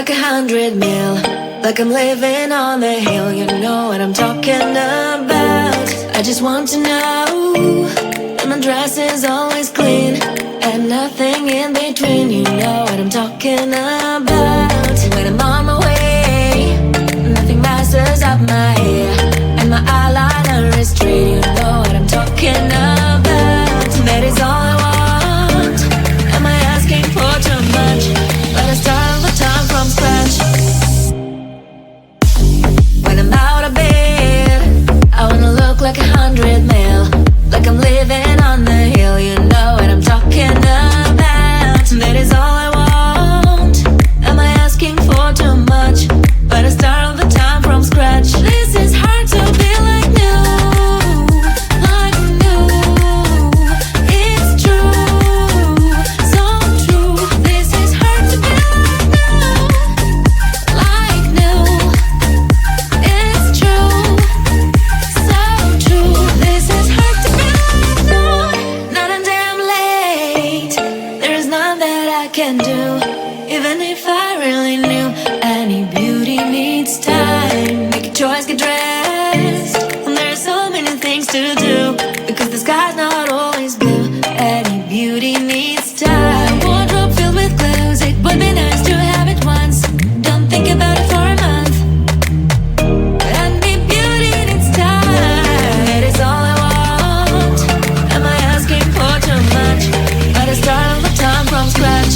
like 100 mil, like I'm living on the hill. You know what I'm talking about. I just want to know that my dress is always clean and nothing in between. You know what I'm talking about. When I'm on my way, nothing messes up my hair, and my eyeliner is straight. You know what I'm talking about. That is all I want. Am I asking for too much? But I start all the time from scratch. When I'm out of bed, I wanna look like 100 mil, like I'm living on the hill. You know what I'm talking about. That is all I want. Am I asking for too much? But I start all the time from scratch. This is hard to be like new, like new. It's true, so true. This is hard to be like new. It's true, so true. This is hard to be like new. Not a damn late. There is none that I can do, even if I really knew. Any beauty needs time. Make a choice, get dressed, and there are so many things to do, because the sky's not always blue. Any beauty needs time. Wardrobe filled with clothes, it would be nice to have it once. Don't think about it for a month. Any beauty needs time. That is all I want. Am I asking for too much? But I start all the time from scratch.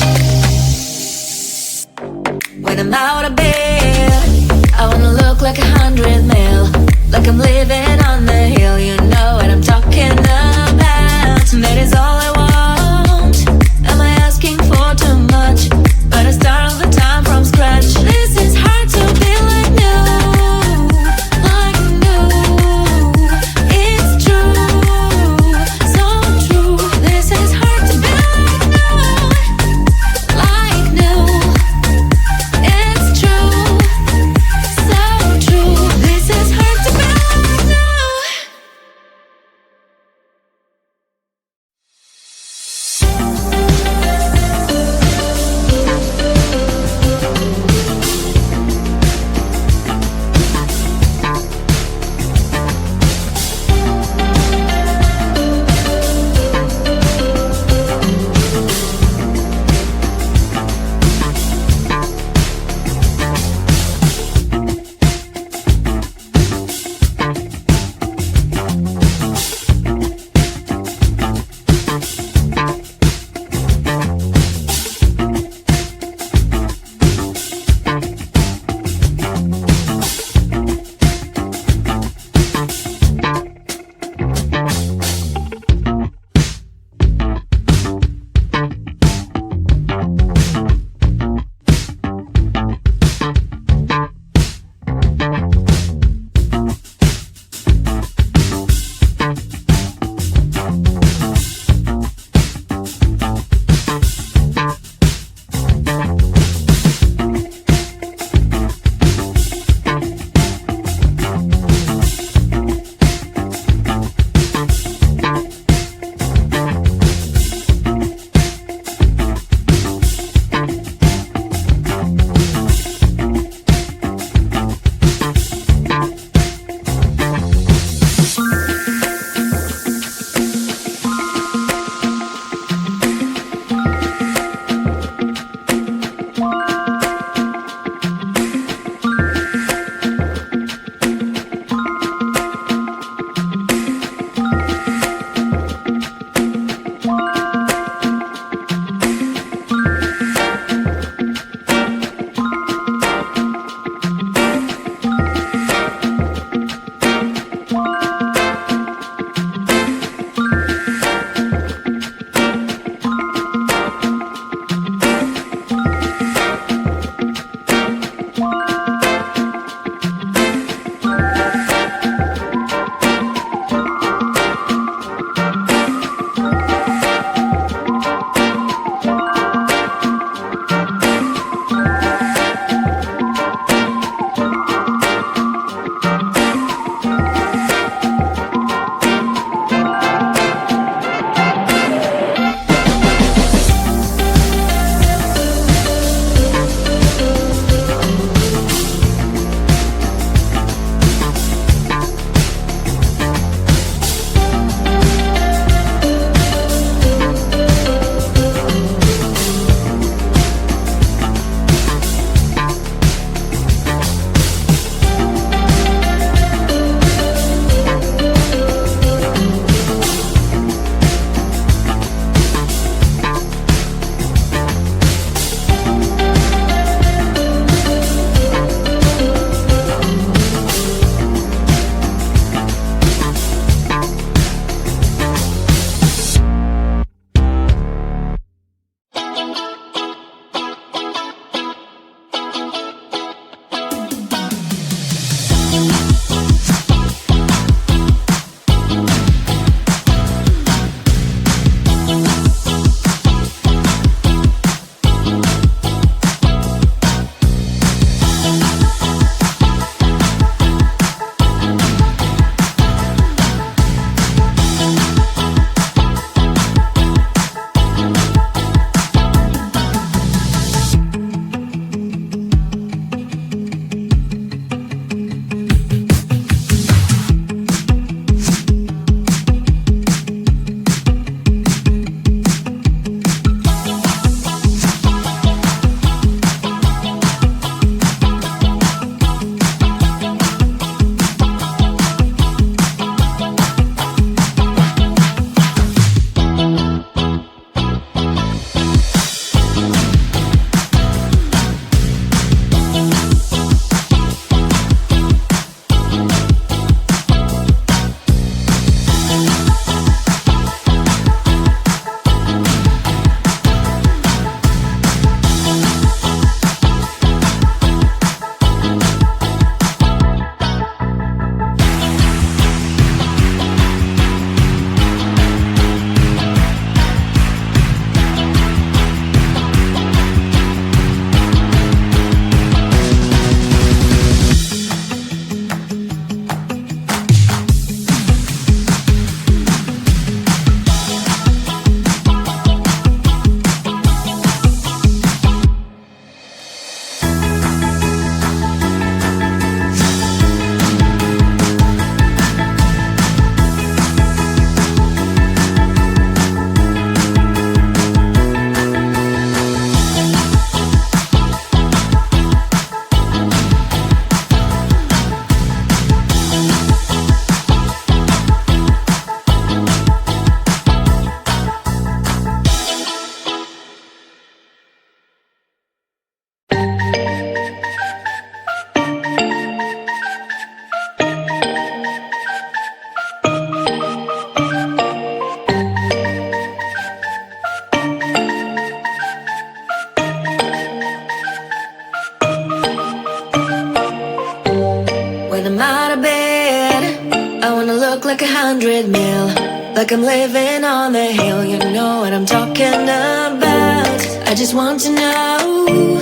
like I'm living on the hill. You know what I'm talking about. I just want to know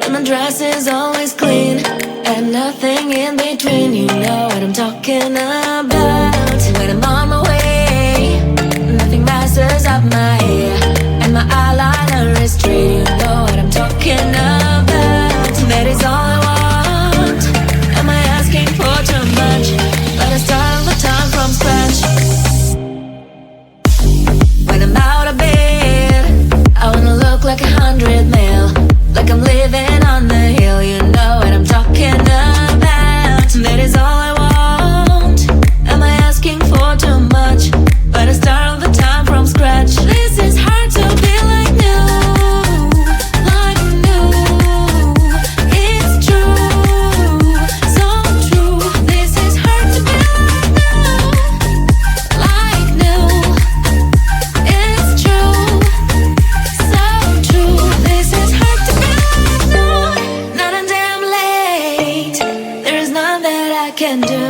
that my dress is always clean and nothing in between. You know what I'm talking about. When I'm on my way, nothing messes up my hair, and my eyeliner is straight. You know what I'm talking about. That is all I want. Am I asking for too much? But I start all the time from scratch. When I'm out of bed, I wanna look like 100 mil, like I'm living on the hill. You know what I'm talking about. That is all I want. Am I asking for too much? But I start all the time from scratch. This is hard to be like new, like new. It's true, so true. This is hard to be like new, it's true, so true. This is hard to be like new. Not a damn late. There is none that I can do.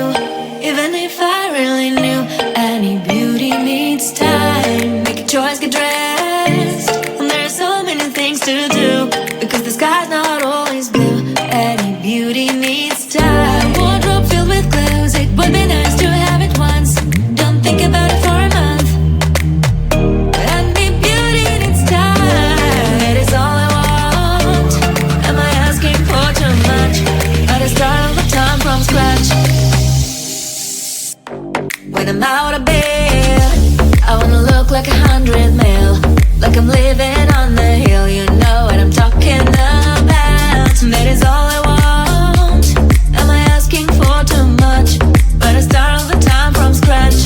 Even if I really knew, any beauty needs time. Make a choice, get dressed, and there are so many things to do, because the sky's not always blue. Any beauty needs time. Wardrobe filled with clothes, it would be nice to have it once. Don't think about it for a month. Any beauty needs time. That is all I want. Am I asking for too much? But I start all the time from scratch. When I'm out of bed, I wanna look like 100 mil, like I'm living on the hill. You know what I'm talking about. That is all I want. Am I asking for too much? But I start all the time from scratch.